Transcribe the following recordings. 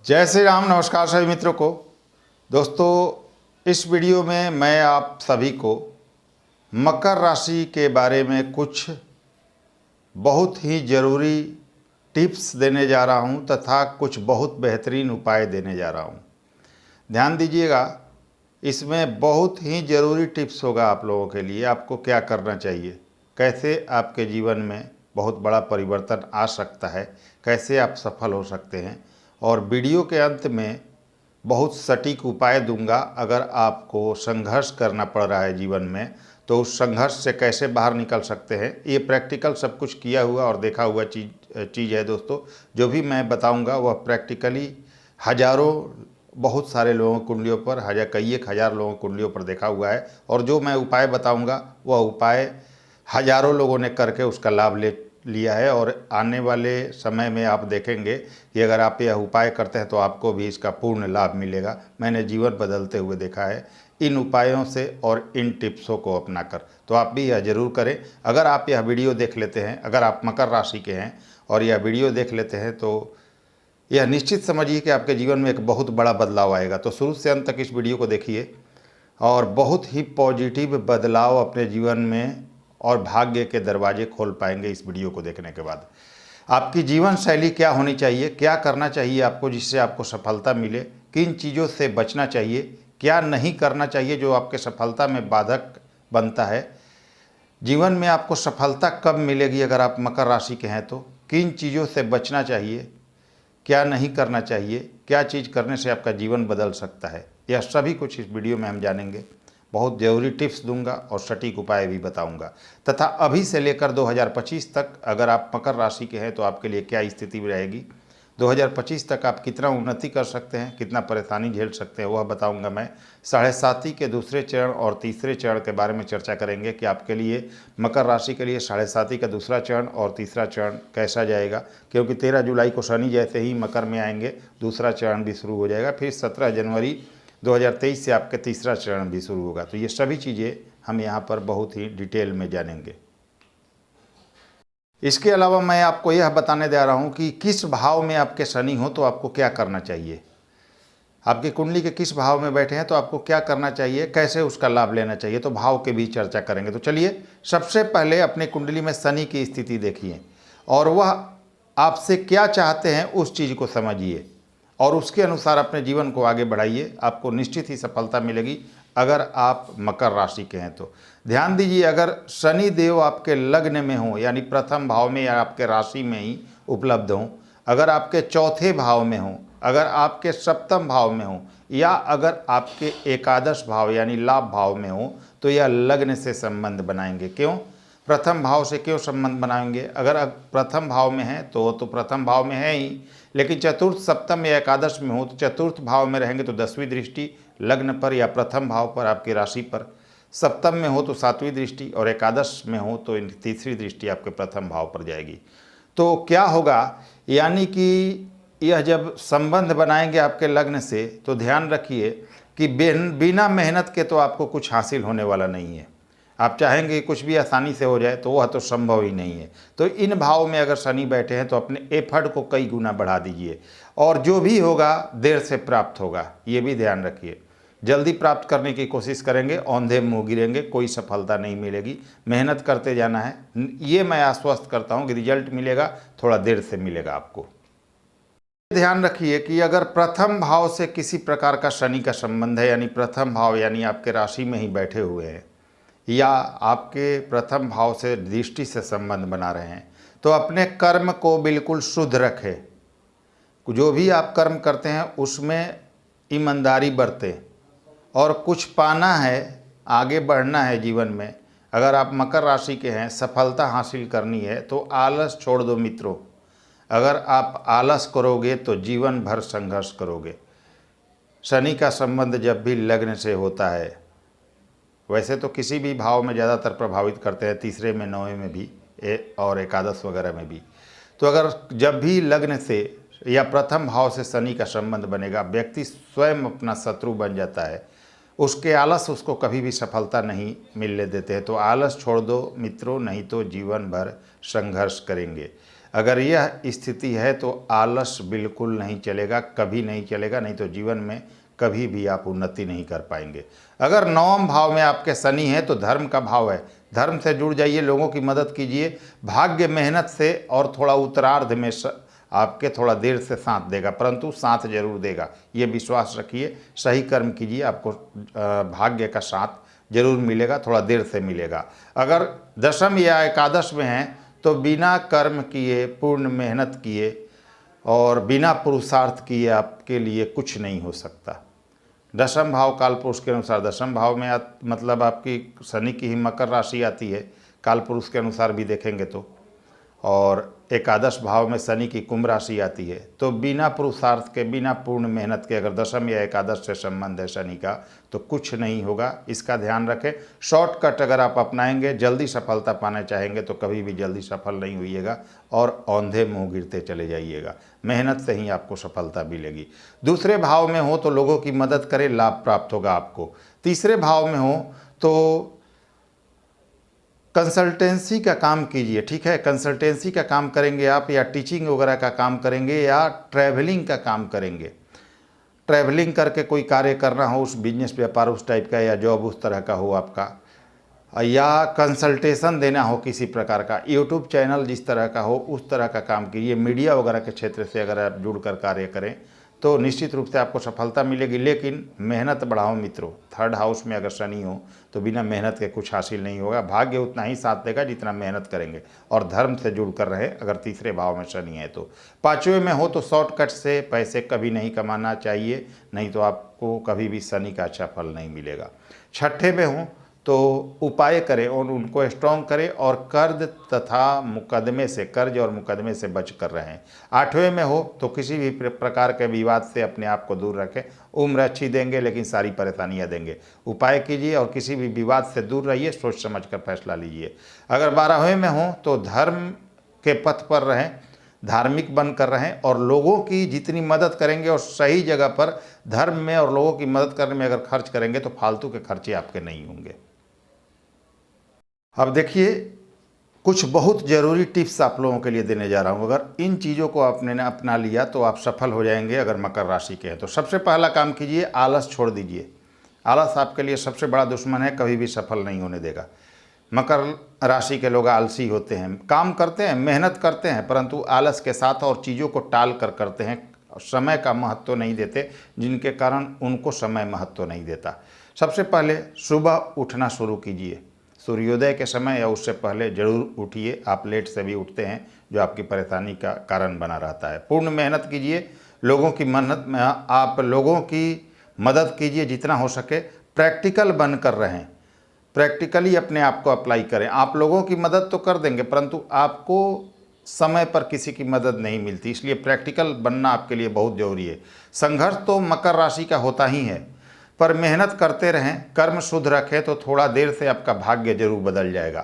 जय श्री राम। नमस्कार सभी मित्रों को। दोस्तों, इस वीडियो में मैं आप सभी को मकर राशि के बारे में कुछ बहुत ही ज़रूरी टिप्स देने जा रहा हूं तथा कुछ बहुत बेहतरीन उपाय देने जा रहा हूं। ध्यान दीजिएगा, इसमें बहुत ही ज़रूरी टिप्स होगा आप लोगों के लिए। आपको क्या करना चाहिए, कैसे आपके जीवन में बहुत बड़ा परिवर्तन आ सकता है, कैसे आप सफल हो सकते हैं, और वीडियो के अंत में बहुत सटीक उपाय दूंगा। अगर आपको संघर्ष करना पड़ रहा है जीवन में, तो उस संघर्ष से कैसे बाहर निकल सकते हैं, ये प्रैक्टिकल सब कुछ किया हुआ और देखा हुआ चीज़ है। दोस्तों, जो भी मैं बताऊंगा वह प्रैक्टिकली हजारों, बहुत सारे लोगों की कुंडलियों पर, कई एक हज़ार लोगों की कुंडलियों पर देखा हुआ है। और जो मैं उपाय बताऊंगा वह उपाय हजारों लोगों ने करके उसका लाभ ले लिया है। और आने वाले समय में आप देखेंगे कि अगर आप यह उपाय करते हैं तो आपको भी इसका पूर्ण लाभ मिलेगा। मैंने जीवन बदलते हुए देखा है इन उपायों से और इन टिप्सों को अपनाकर। तो आप भी यह जरूर करें। अगर आप यह वीडियो देख लेते हैं, अगर आप मकर राशि के हैं और यह वीडियो देख लेते हैं, तो यह निश्चित समझिए कि आपके जीवन में एक बहुत बड़ा बदलाव आएगा। तो शुरू से अंत तक इस वीडियो को देखिए और बहुत ही पॉजिटिव बदलाव अपने जीवन में और भाग्य के दरवाजे खोल पाएंगे। इस वीडियो को देखने के बाद आपकी जीवन शैली क्या होनी चाहिए, क्या करना चाहिए आपको जिससे आपको सफलता मिले, किन चीज़ों से बचना चाहिए, क्या नहीं करना चाहिए जो आपके सफलता में बाधक बनता है, जीवन में आपको सफलता कब मिलेगी अगर आप मकर राशि के हैं, तो किन चीज़ों से बचना चाहिए, क्या नहीं करना चाहिए, क्या चीज़ करने से आपका जीवन बदल सकता है, यह सभी कुछ इस वीडियो में हम जानेंगे। बहुत ज़रूरी टिप्स दूंगा और सटीक उपाय भी बताऊंगा। तथा अभी से लेकर 2025 तक अगर आप मकर राशि के हैं तो आपके लिए क्या स्थिति रहेगी, 2025 तक आप कितना उन्नति कर सकते हैं, कितना परेशानी झेल सकते हैं, वह बताऊंगा मैं। 7.5 के दूसरे चरण और तीसरे चरण के बारे में चर्चा करेंगे कि आपके लिए, मकर राशि के लिए 7.5 का दूसरा चरण और तीसरा चरण कैसा जाएगा। क्योंकि 13 जुलाई को शनि जैसे ही मकर में आएंगे दूसरा चरण भी शुरू हो जाएगा। फिर 17 जनवरी 2023 से आपके तीसरा चरण भी शुरू होगा। तो ये सभी चीज़ें हम यहाँ पर बहुत ही डिटेल में जानेंगे। इसके अलावा मैं आपको यह बताने जा रहा हूँ कि किस भाव में आपके शनि हो तो आपको क्या करना चाहिए, आपकी कुंडली के किस भाव में बैठे हैं तो आपको क्या करना चाहिए, कैसे उसका लाभ लेना चाहिए। तो भाव के भी चर्चा करेंगे। तो चलिए, सबसे पहले अपनी कुंडली में शनि की स्थिति देखिए और वह आपसे क्या चाहते हैं उस चीज़ को समझिए और उसके अनुसार अपने जीवन को आगे बढ़ाइए। आपको निश्चित ही सफलता मिलेगी अगर आप मकर राशि के हैं तो। ध्यान दीजिए, अगर शनि देव आपके लग्न में हो यानी प्रथम भाव में या आपके राशि में ही उपलब्ध हों, अगर आपके चौथे भाव में हों, अगर आपके सप्तम भाव में हो, या अगर आपके एकादश भाव यानी लाभ भाव में हो, तो यह लग्न से संबंध बनाएंगे। क्यों प्रथम भाव से क्यों संबंध बनाएंगे? अगर प्रथम भाव में है तो प्रथम भाव में है ही, लेकिन चतुर्थ, सप्तम या एकादश में हो तो चतुर्थ भाव में रहेंगे तो 10वीं दृष्टि लग्न पर या प्रथम भाव पर आपकी राशि पर, सप्तम में हो तो 7वीं दृष्टि और एकादश में हो तो तीसरी दृष्टि आपके प्रथम भाव पर जाएगी। तो क्या होगा, यानी कि यह जब संबंध बनाएंगे आपके लग्न से, तो ध्यान रखिए कि बिना मेहनत के तो आपको कुछ हासिल होने वाला नहीं है। आप चाहेंगे कुछ भी आसानी से हो जाए तो वह तो संभव ही नहीं है। तो इन भाव में अगर शनि बैठे हैं तो अपने एफर्ट को कई गुना बढ़ा दीजिए और जो भी होगा देर से प्राप्त होगा, ये भी ध्यान रखिए। जल्दी प्राप्त करने की कोशिश करेंगे, औंधे मुँह गिरेंगे, कोई सफलता नहीं मिलेगी। मेहनत करते जाना है, ये मैं आश्वस्त करता हूँ कि रिजल्ट मिलेगा, थोड़ा देर से मिलेगा आपको। ध्यान रखिए कि अगर प्रथम भाव से किसी प्रकार का शनि का संबंध है, यानी प्रथम भाव यानी आपके राशि में ही बैठे हुए हैं या आपके प्रथम भाव से दृष्टि से संबंध बना रहे हैं, तो अपने कर्म को बिल्कुल शुद्ध रखें। जो भी आप कर्म करते हैं उसमें ईमानदारी बरतें और कुछ पाना है, आगे बढ़ना है जीवन में। अगर आप मकर राशि के हैं, सफलता हासिल करनी है तो आलस छोड़ दो मित्रों। अगर आप आलस करोगे तो जीवन भर संघर्ष करोगे। शनि का संबंध जब भी लग्न से होता है, वैसे तो किसी भी भाव में ज़्यादातर प्रभावित करते हैं, तीसरे में, नौवें में भी और एकादश वगैरह में भी। तो अगर जब भी लग्न से या प्रथम भाव से शनि का संबंध बनेगा, व्यक्ति स्वयं अपना शत्रु बन जाता है। उसके आलस उसको कभी भी सफलता नहीं मिलने देते हैं। तो आलस छोड़ दो मित्रों, नहीं तो जीवन भर संघर्ष करेंगे। अगर यह स्थिति है तो आलस बिल्कुल नहीं चलेगा, कभी नहीं चलेगा, नहीं तो जीवन में कभी भी आप उन्नति नहीं कर पाएंगे। अगर नवम भाव में आपके शनि है तो धर्म का भाव है, धर्म से जुड़ जाइए, लोगों की मदद कीजिए। भाग्य मेहनत से और थोड़ा उत्तरार्ध में आपके थोड़ा देर से साथ देगा, परंतु साथ जरूर देगा, ये विश्वास रखिए। सही कर्म कीजिए, आपको भाग्य का साथ जरूर मिलेगा, थोड़ा देर से मिलेगा। अगर दशम या एकादश में हैं तो बिना कर्म किए, पूर्ण मेहनत किए और बिना पुरुषार्थ किए आपके लिए कुछ नहीं हो सकता। दशम भाव काल पुरुष के अनुसार, दशम भाव में मतलब आपकी शनि की ही मकर राशि आती है काल पुरुष के अनुसार भी देखेंगे तो, और एकादश भाव में शनि की कुंभ राशि आती है। तो बिना पुरुषार्थ के, बिना पूर्ण मेहनत के अगर दशम या एकादश से संबंध है शनि का तो कुछ नहीं होगा, इसका ध्यान रखें। शॉर्टकट अगर आप अपनाएंगे, जल्दी सफलता पाना चाहेंगे तो कभी भी जल्दी सफल नहीं होइएगा और औंधे मुँह गिरते चले जाइएगा। मेहनत से ही आपको सफलता मिलेगी। दूसरे भाव में हो तो लोगों की मदद करें, लाभ प्राप्त होगा आपको। तीसरे भाव में हो तो कंसल्टेंसी का काम कीजिए, ठीक है। कंसल्टेंसी का काम करेंगे आप, या टीचिंग वगैरह का काम करेंगे, या ट्रैवलिंग का काम करेंगे। ट्रैवलिंग करके कोई कार्य करना हो, उस बिजनेस व्यापार उस टाइप का, या जॉब उस तरह का हो आपका, या कंसल्टेशन देना हो किसी प्रकार का, यूट्यूब चैनल जिस तरह का हो उस तरह का काम कीजिए। मीडिया वगैरह के क्षेत्र से अगर आप जुड़कर कार्य करें तो निश्चित रूप से आपको सफलता मिलेगी। लेकिन मेहनत बढ़ाओ मित्रों। थर्ड हाउस में अगर शनि हो तो बिना मेहनत के कुछ हासिल नहीं होगा। भाग्य उतना ही साथ देगा जितना मेहनत करेंगे, और धर्म से जुड़ कर रहे अगर तीसरे भाव में शनि है तो। पाँचवें में हो तो शॉर्टकट से पैसे कभी नहीं कमाना चाहिए, नहीं तो आपको कभी भी शनि का अच्छा फल नहीं मिलेगा। छठे में हो तो उपाय करें और उनको स्ट्रॉन्ग करें, और कर्ज तथा मुकदमे से, कर्ज और मुकदमे से बच कर रहें। आठवें में हो तो किसी भी प्रकार के विवाद से अपने आप को दूर रखें। उम्र अच्छी देंगे लेकिन सारी परेशानियां देंगे। उपाय कीजिए और किसी भी विवाद से दूर रहिए, सोच समझ कर फैसला लीजिए। अगर 12वें में हो तो धर्म के पथ पर रहें, धार्मिक बनकर रहें, और लोगों की जितनी मदद करेंगे और सही जगह पर धर्म में और लोगों की मदद करने में अगर खर्च करेंगे तो फालतू के खर्चे आपके नहीं होंगे। अब देखिए, कुछ बहुत ज़रूरी टिप्स आप लोगों के लिए देने जा रहा हूँ। अगर इन चीज़ों को आपने अपना लिया तो आप सफल हो जाएंगे। अगर मकर राशि के हैं तो सबसे पहला काम कीजिए, आलस छोड़ दीजिए। आलस आपके लिए सबसे बड़ा दुश्मन है, कभी भी सफल नहीं होने देगा। मकर राशि के लोग आलसी होते हैं, काम करते हैं, मेहनत करते हैं, परंतु आलस के साथ और चीज़ों को टाल कर करते हैं, समय का महत्व नहीं देते, जिनके कारण उनको समय महत्व नहीं देता। सबसे पहले सुबह उठना शुरू कीजिए। सूर्योदय के समय या उससे पहले जरूर उठिए। आप लेट से भी उठते हैं जो आपकी परेशानी का कारण बना रहता है। पूर्ण मेहनत कीजिए, लोगों की मेहनत में आप लोगों की मदद कीजिए जितना हो सके। प्रैक्टिकल बनकर रहें, प्रैक्टिकली अपने आप को अप्लाई करें। आप लोगों की मदद तो कर देंगे परंतु आपको समय पर किसी की मदद नहीं मिलती, इसलिए प्रैक्टिकल बनना आपके लिए बहुत ज़रूरी है। संघर्ष तो मकर राशि का होता ही है, पर मेहनत करते रहें, कर्म शुद्ध रखें तो थोड़ा देर से आपका भाग्य जरूर बदल जाएगा।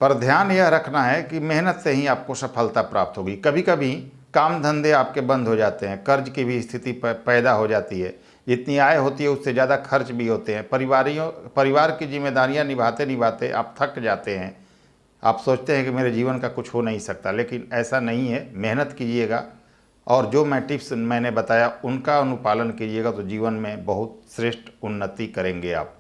पर ध्यान यह रखना है कि मेहनत से ही आपको सफलता प्राप्त होगी। कभी कभी काम धंधे आपके बंद हो जाते हैं, कर्ज की भी स्थिति पैदा हो जाती है, जितनी आय होती है उससे ज़्यादा खर्च भी होते हैं। परिवार की जिम्मेदारियां निभाते निभाते आप थक जाते हैं। आप सोचते हैं कि मेरे जीवन का कुछ हो नहीं सकता, लेकिन ऐसा नहीं है। मेहनत कीजिएगा और जो मैं टिप्स मैंने बताया उनका अनुपालन कीजिएगा तो जीवन में बहुत श्रेष्ठ उन्नति करेंगे आप।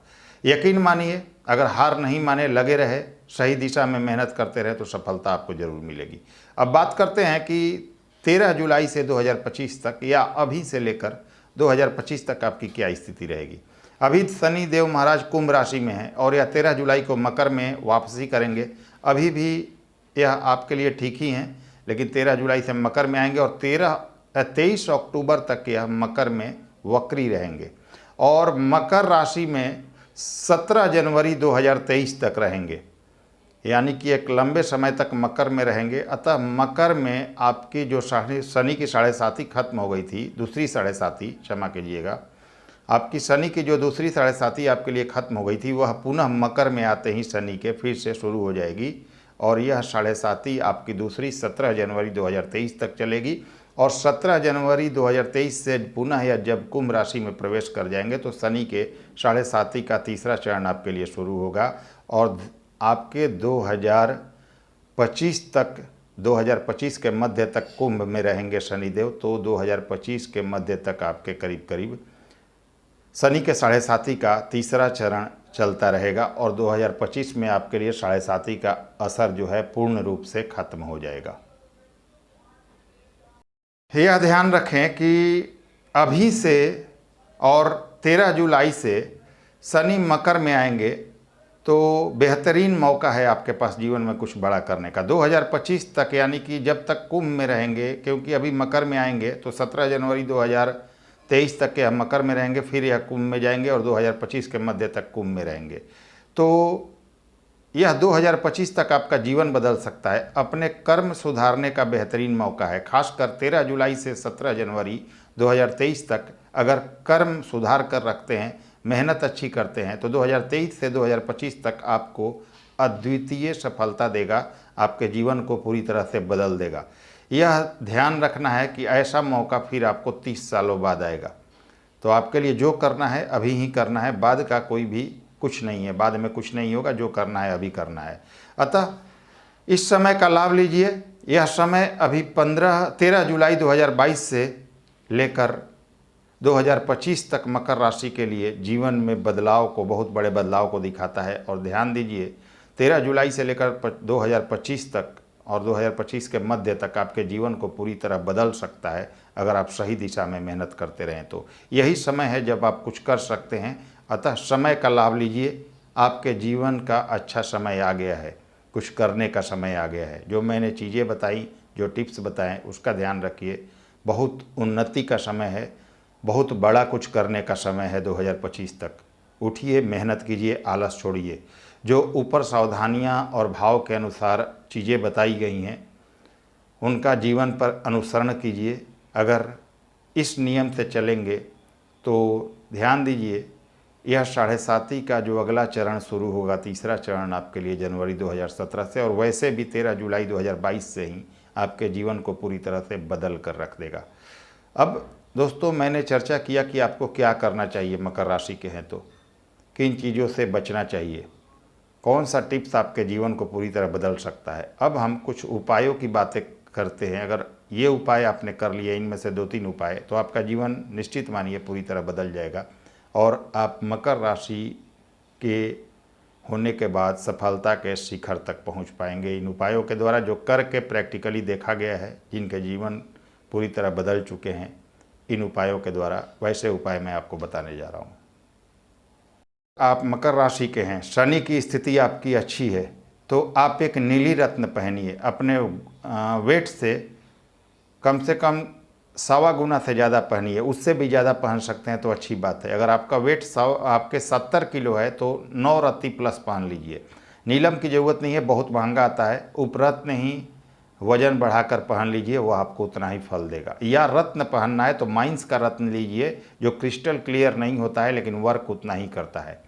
यकीन मानिए, अगर हार नहीं माने, लगे रहे, सही दिशा में मेहनत करते रहे तो सफलता आपको जरूर मिलेगी। अब बात करते हैं कि 13 जुलाई से 2025 तक या अभी से लेकर 2025 तक आपकी क्या स्थिति रहेगी। अभी शनि देव महाराज कुंभ राशि में हैं और यह 13 जुलाई को मकर में वापसी करेंगे। अभी भी यह आपके लिए ठीक ही हैं, लेकिन 13 जुलाई से मकर में आएंगे और 23 अक्टूबर तक यह मकर में वक्री रहेंगे और मकर राशि में 17 जनवरी 2023 तक रहेंगे, यानी कि एक लंबे समय तक मकर में रहेंगे। अतः मकर में आपकी जो शनि की 7.5 खत्म हो गई थी, दूसरी 7.5, क्षमा कीजिएगा, आपकी शनि की जो दूसरी 7.5 आपके लिए खत्म हो गई थी, वह पुनः मकर में आते ही शनि के फिर से शुरू हो जाएगी और यह 7.5 आपकी दूसरी 17 जनवरी 2023 तक चलेगी। और 17 जनवरी 2023 से पुनः या जब कुंभ राशि में प्रवेश कर जाएंगे तो शनि के 7.5 का तीसरा चरण आपके लिए शुरू होगा और आपके 2025 तक 2025 के मध्य तक कुंभ में रहेंगे शनिदेव, तो 2025 के मध्य तक आपके करीब करीब शनि के 7.5 का तीसरा चरण चलता रहेगा और 2025 में आपके लिए 7.5 का असर जो है पूर्ण रूप से खत्म हो जाएगा। यह ध्यान रखें कि अभी से और 13 जुलाई से शनि मकर में आएंगे तो बेहतरीन मौका है आपके पास जीवन में कुछ बड़ा करने का। 2025 तक, यानी कि जब तक कुंभ में रहेंगे, क्योंकि अभी मकर में आएंगे तो 17 जनवरी 2023 तक के हम मकर में रहेंगे, फिर यह कुंभ में जाएंगे और 2025 के मध्य तक कुंभ में रहेंगे। तो यह 2025 तक आपका जीवन बदल सकता है। अपने कर्म सुधारने का बेहतरीन मौका है। खासकर 13 जुलाई से 17 जनवरी 2023 तक अगर कर्म सुधार कर रखते हैं, मेहनत अच्छी करते हैं, तो 2023 से 2025 तक आपको अद्वितीय सफलता देगा, आपके जीवन को पूरी तरह से बदल देगा। यह ध्यान रखना है कि ऐसा मौका फिर आपको 30 सालों बाद आएगा। तो आपके लिए जो करना है अभी ही करना है, बाद का कोई भी कुछ नहीं है, बाद में कुछ नहीं होगा। जो करना है अभी करना है। अतः इस समय का लाभ लीजिए। यह समय अभी 13 जुलाई 2022 से लेकर 2025 तक मकर राशि के लिए जीवन में बदलाव को, बहुत बड़े बदलाव को दिखाता है। और ध्यान दीजिए 13 जुलाई से लेकर 2025 तक और 2025 के मध्य तक आपके जीवन को पूरी तरह बदल सकता है अगर आप सही दिशा में मेहनत करते रहें तो। यही समय है जब आप कुछ कर सकते हैं। अतः समय का लाभ लीजिए। आपके जीवन का अच्छा समय आ गया है, कुछ करने का समय आ गया है। जो मैंने चीज़ें बताई, जो टिप्स बताएं, उसका ध्यान रखिए। बहुत उन्नति का समय है, बहुत बड़ा कुछ करने का समय है 2025 तक। उठिए, मेहनत कीजिए, आलस छोड़िए। जो ऊपर सावधानियां और भाव के अनुसार चीज़ें बताई गई हैं उनका जीवन पर अनुसरण कीजिए। अगर इस नियम से चलेंगे तो ध्यान दीजिए, यह 7.5 का जो अगला चरण शुरू होगा, तीसरा चरण आपके लिए जनवरी 2017 से, और वैसे भी 13 जुलाई 2022 से ही आपके जीवन को पूरी तरह से बदल कर रख देगा। अब दोस्तों, मैंने चर्चा किया कि आपको क्या करना चाहिए मकर राशि के हैं तो, किन चीज़ों से बचना चाहिए, कौन सा टिप्स आपके जीवन को पूरी तरह बदल सकता है। अब हम कुछ उपायों की बातें करते हैं। अगर ये उपाय आपने कर लिए, इनमें से 2-3 उपाय, तो आपका जीवन निश्चित मानिए पूरी तरह बदल जाएगा और आप मकर राशि के होने के बाद सफलता के शिखर तक पहुंच पाएंगे। इन उपायों के द्वारा, जो करके प्रैक्टिकली देखा गया है, जिनके जीवन पूरी तरह बदल चुके हैं, इन उपायों के द्वारा, वैसे उपाय मैं आपको बताने जा रहा हूँ। आप मकर राशि के हैं, शनि की स्थिति आपकी अच्छी है, तो आप एक नीली रत्न पहनिए। अपने वेट से कम 1.25 गुना से ज़्यादा पहनिए। उससे भी ज़्यादा पहन सकते हैं तो अच्छी बात है। अगर आपका वेट आपके 70 किलो है तो 9 रत्ती प्लस पहन लीजिए। नीलम की ज़रूरत नहीं है, बहुत महंगा आता है। उपरत्न ही वजन बढ़ाकर पहन लीजिए, वो आपको उतना ही फल देगा। या रत्न पहनना है तो माइंस का रत्न लीजिए, जो क्रिस्टल क्लियर नहीं होता है लेकिन वर्क उतना ही करता है,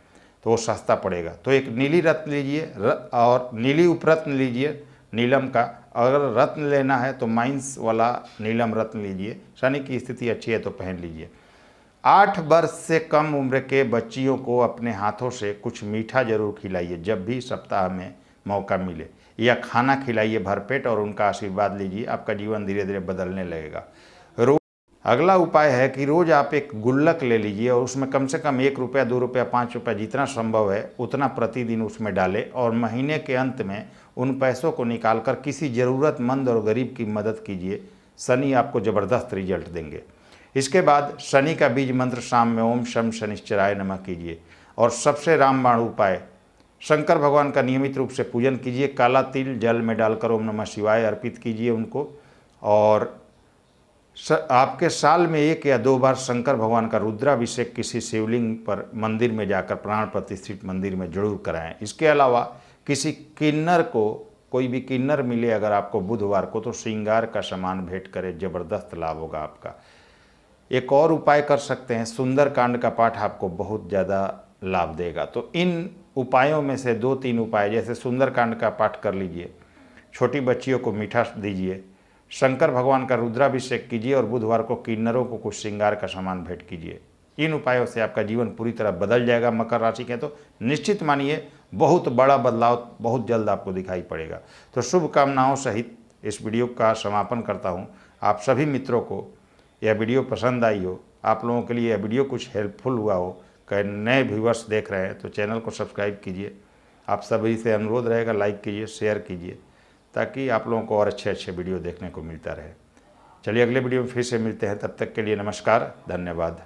तो वो सस्ता पड़ेगा। तो एक नीली रत्न लीजिए और नीली उपरत्न लीजिए नीलम का। अगर रत्न लेना है तो माइंस वाला नीलम रत्न लीजिए। शनि की स्थिति अच्छी है तो पहन लीजिए। 8 वर्ष से कम उम्र के बच्चियों को अपने हाथों से कुछ मीठा जरूर खिलाइए जब भी सप्ताह में मौका मिले, या खाना खिलाइए भरपेट और उनका आशीर्वाद लीजिए। आपका जीवन धीरे धीरे बदलने लगेगा। अगला उपाय है कि रोज़ आप एक गुल्लक ले लीजिए और उसमें कम से कम 1 रुपया, 2 रुपया, 5 रुपया, जितना संभव है उतना प्रतिदिन उसमें डालें और महीने के अंत में उन पैसों को निकालकर किसी ज़रूरतमंद और गरीब की मदद कीजिए। शनि आपको ज़बरदस्त रिजल्ट देंगे। इसके बाद शनि का बीज मंत्र शाम में ओम शम शनिश्चराय नमः कीजिए। और सबसे रामबाण उपाय, शंकर भगवान का नियमित रूप से पूजन कीजिए। काला तिल जल में डालकर ओम नमः शिवाय अर्पित कीजिए उनको। और आपके साल में 1 या 2 बार शंकर भगवान का रुद्राभिषेक किसी शिवलिंग पर मंदिर में जाकर, प्राण प्रतिष्ठित मंदिर में जरूर कराएं। इसके अलावा किसी किन्नर को, कोई भी किन्नर मिले अगर आपको बुधवार को, तो श्रृंगार का सामान भेंट करें, ज़बरदस्त लाभ होगा आपका। एक और उपाय कर सकते हैं, सुंदरकांड का पाठ आपको बहुत ज़्यादा लाभ देगा। तो इन उपायों में से 2-3 उपाय, जैसे सुंदरकांड का पाठ कर लीजिए, छोटी बच्चियों को मीठा दीजिए, शंकर भगवान का रुद्राभिषेक कीजिए और बुधवार को किन्नरों को कुछ श्रृंगार का सामान भेंट कीजिए। इन उपायों से आपका जीवन पूरी तरह बदल जाएगा। मकर राशि के तो निश्चित मानिए बहुत बड़ा बदलाव बहुत जल्द आपको दिखाई पड़ेगा। तो शुभकामनाओं सहित इस वीडियो का समापन करता हूँ। आप सभी मित्रों को यह वीडियो पसंद आई हो, आप लोगों के लिए यह वीडियो कुछ हेल्पफुल हुआ हो, कई नए व्यूवर्स देख रहे हैं तो चैनल को सब्सक्राइब कीजिए। आप सभी से अनुरोध रहेगा, लाइक कीजिए, शेयर कीजिए, ताकि आप लोगों को और अच्छे अच्छे वीडियो देखने को मिलता रहे। चलिए अगले वीडियो में फिर से मिलते हैं, तब तक के लिए नमस्कार, धन्यवाद।